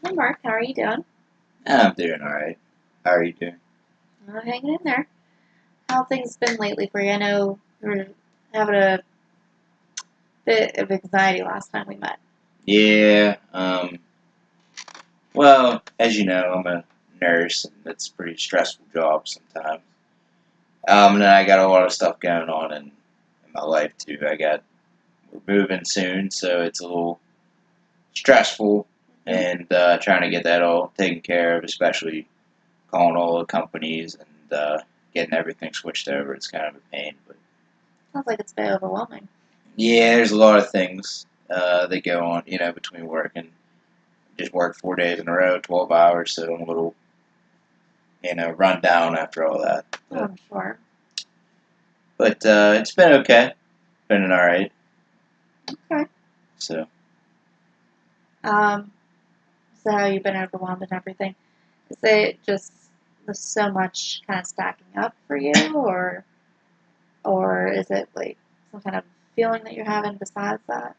Hey Mark, how are you doing? I'm doing alright. How are you doing? Hanging in there. How have things been lately for you? I know you were having a bit of anxiety last time we met. Yeah, well, as you know, I'm a nurse, and it's a pretty stressful job sometimes. And then I got a lot of stuff going on in my life, too. We're moving soon, so it's a little stressful, Mm-hmm. and trying to get that all taken care of, especially calling all the companies and getting everything switched over. It's kind of a pain, but Sounds like it's a bit overwhelming. yeah, there's a lot of things that go on, between work and just work 4 days in a row, 12 hours, so I'm a little, run down after all that. Oh, I'm sure. But it's been okay. Been an alright. Okay. So, Um, so how you've been overwhelmed and everything? Is it just there's so much kind of stacking up for you, or is it like some kind of feeling that you're having besides that?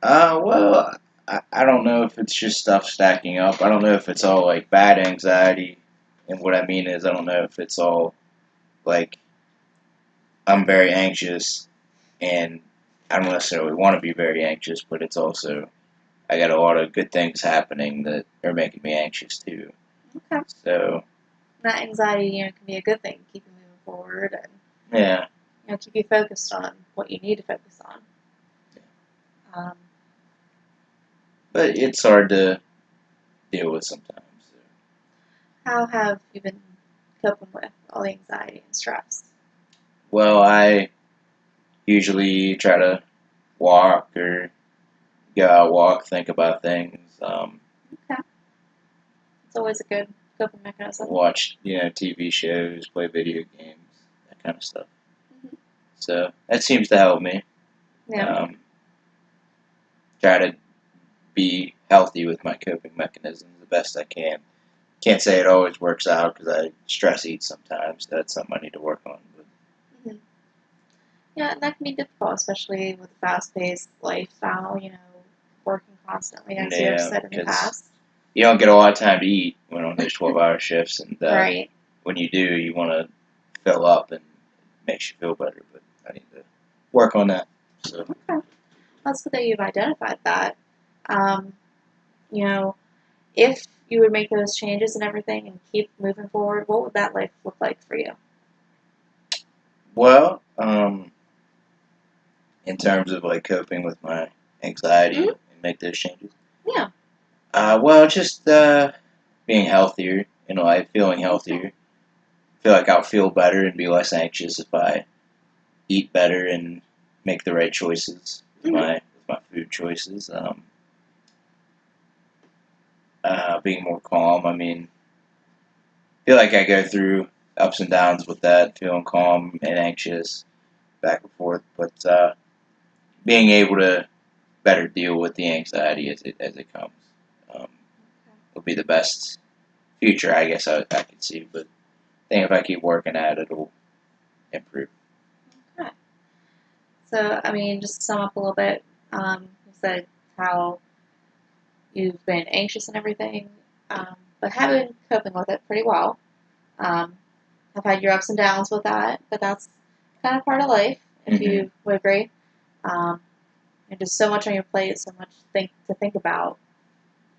well, I don't know if it's just stuff stacking up. I don't know if it's all like bad anxiety. And what I mean is, I don't know if it's all like I'm very anxious and I don't necessarily want to be very anxious, but it's also I got a lot of good things happening that are making me anxious too. Okay. So, That anxiety, can be a good thing, keep you moving forward and yeah. keep you focused on what you need to focus on. Um, But it's hard to deal with sometimes. how have you been coping with all the anxiety and stress? Well, I usually try to walk or go out, walk, think about things, Okay, it's always a good coping mechanism. watch, TV shows, play video games, that kind of stuff. Hmm. So that seems to help me. Yeah, Um, try to be healthy with my coping mechanisms the best I can. Can't say it always works out because I stress eat sometimes. That's something I need to work on. But hmm yeah, and that can be difficult, especially with a fast-paced lifestyle. Working constantly, as you have yeah, said in the because past. you don't get a lot of time to eat when on those 12-hour shifts, and Right. when you do, you want to fill up and it makes you feel better. But I need to work on that. So, Okay, that's good that you've identified that. Um, you know, if you would make those changes and everything and keep moving forward, what would that life look like for you? well, in terms of like coping with my anxiety Hmm. and make those changes, Yeah. well, just being healthier in life, feeling Okay. healthier. Feel like I'll feel better and be less anxious if I eat better and make the right choices with Hmm. my food choices. Being more calm. I mean, feel like I go through ups and downs with that, feeling calm and anxious, back and forth. But being able to better deal with the anxiety as it comes will be the best future, I guess I could see. But I think if I keep working at it, it'll improve. Okay. So, I mean, just to sum up a little bit, you said how you've been anxious and everything, but have been coping with it pretty well. Um, have had your ups and downs with that, but that's kind of part of life, if Hmm. you would agree. Um, and just so much on your plate, so much to think about,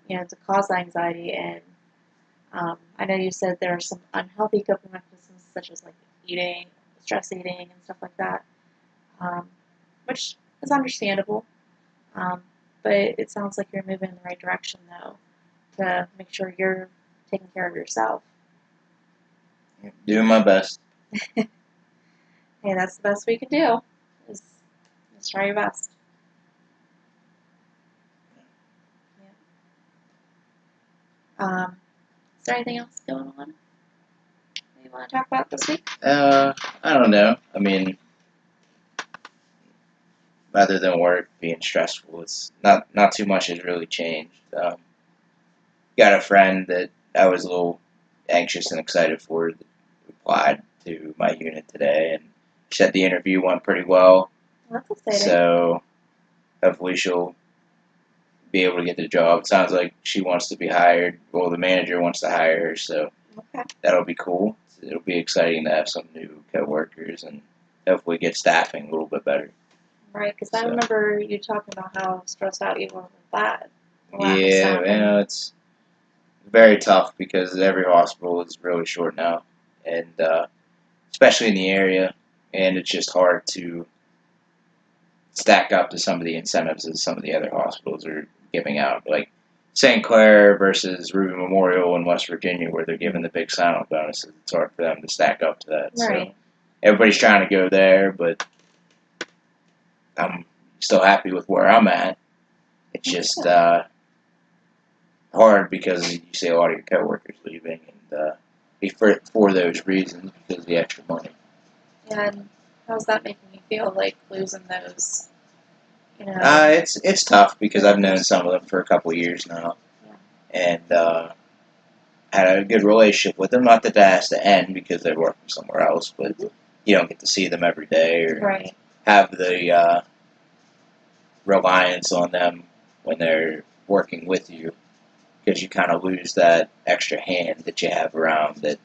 to cause anxiety. And I know you said there are some unhealthy coping mechanisms, such as like eating, stress eating, and stuff like that, um, which is understandable. Um, but it sounds like you're moving in the right direction, though, to make sure you're taking care of yourself. Doing my best. Hey, that's the best we can do. Is, is try your best. Yeah. Is there anything else going on that you want to talk about this week? I don't know. I mean, rather than work being stressful, it's not too much has really changed. Got a friend that I was a little anxious and excited for that applied to my unit today, and she said the interview went pretty well. Well, that's exciting. So hopefully she'll be able to get the job. It sounds like she wants to be hired. Well, the manager wants to hire her, so Okay. that'll be cool. It'll be exciting to have some new coworkers and hopefully get staffing a little bit better. Right, because I So, remember you talking about how stressed out you were with that. The lack of yeah, staffing. it's very tough because every hospital is really short now, and especially in the area, and it's just hard to stack up to some of the incentives that some of the other hospitals are giving out, like St. Clair versus Ruby Memorial in West Virginia, where they're giving the big sign-on bonuses. It's hard for them to stack up to that. Right. So everybody's trying to go there, but I'm still happy with where I'm at. It's just hard because you see a lot of your coworkers leaving, and for those reasons, because of the extra money. And how's that making you feel, like losing those, you know? It's tough because I've known some of them for a couple of years now, Yeah. and had a good relationship with them. Not that that has to end because they're working somewhere else, but you don't get to see them every day or Right. have the reliance on them when they're working with you, because you kind of lose that extra hand that you have around that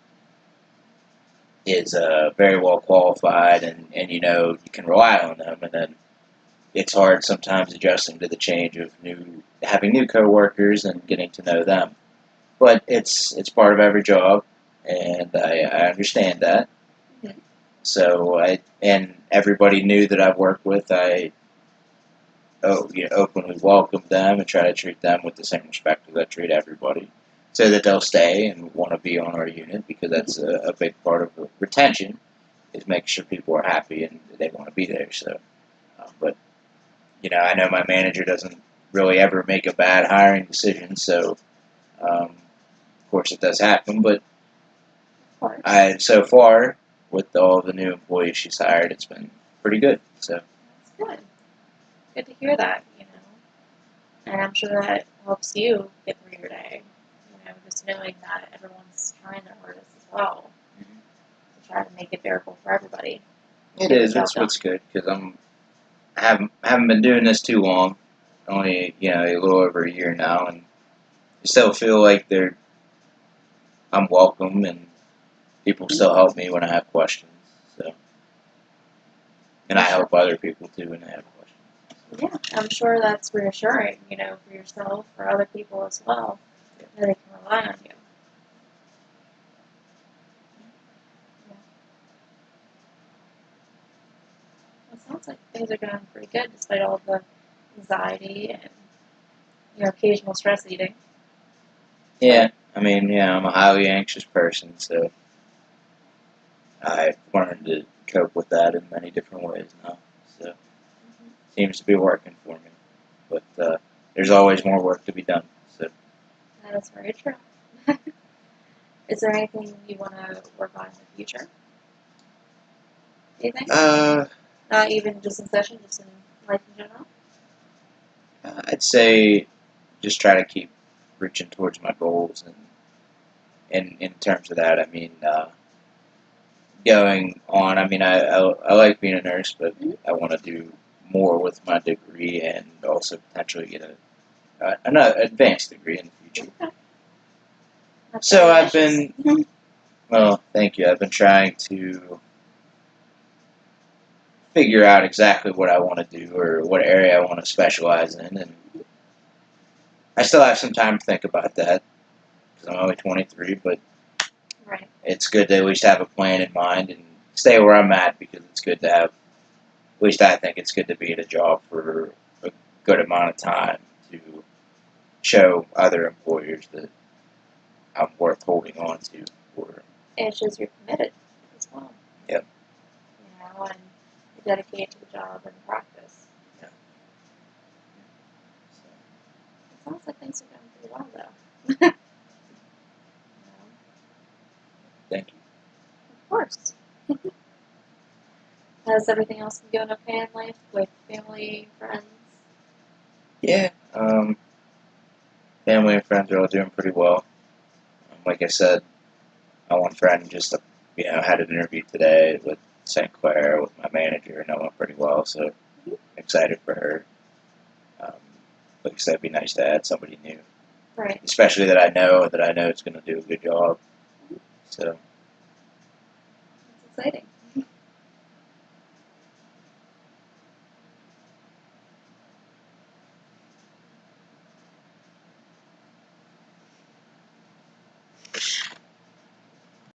is very well qualified, and you know you can rely on them, and then it's hard sometimes adjusting to the change of having new coworkers and getting to know them. But it's part of every job, and I understand that. Mhm. So and everybody new that I've worked with, openly welcome them and try to treat them with the same respect as I treat everybody, so that they'll stay and want to be on our unit, because that's a big part of retention, is making sure people are happy and they want to be there. So, but I know my manager doesn't really ever make a bad hiring decision, so of course it does happen. But Of course. so far, with all the new employees she's hired, it's been pretty good. So That's good. Good to hear that, you know. And I'm sure that helps you get through your day. You know, just knowing that everyone's trying their hardest as well to try to make it bearable for everybody. it Get the is. job It's done. what's good, because I haven't been doing this too long, only a little over a year now, and I still feel like I'm welcome, and people still help me when I have questions. So, and I help other people too when they have questions. Yeah, I'm sure that's reassuring, you know, for yourself, for other people as well, that they can rely on you. Yeah. Well, it sounds like things are going pretty good despite all the anxiety and, you know, occasional stress eating. Yeah, I mean, I'm a highly anxious person, so I've learned to cope with that in many different ways now. So it seems to be working for me, but there's always more work to be done. So That is very true. Is there anything you want to work on in the future? Do you think? Not even just in session, just in life in general? I'd say just try to keep reaching towards my goals, and in terms of that, I mean, going on. I mean, I like being a nurse, but I want to do more with my degree, and also potentially get an advanced degree in the future. Okay. That's So very I've ambitious. been, well, thank you. I've been trying to figure out exactly what I want to do or what area I want to specialize in, and I still have some time to think about that because I'm only 23. But Right. it's good to at least have a plan in mind and stay where I'm at, because it's good to have. At least I think it's good to be in a job for a good amount of time to show other employers that I'm worth holding on to. And it shows you're committed as well. Yep. You know, and you're dedicated to the job and practice. Yeah. It sounds like things are going pretty well, though. You know, Thank you. of course. Has everything else been going okay in life with family, friends? Yeah. Family and friends are all doing pretty well. Like I said, my one friend just had an interview today with St. Clair with my manager, and that went pretty well. So excited for her. Um, like I said, it'd be nice to add somebody new, Right. especially that I know is going to do a good job. So. It's exciting.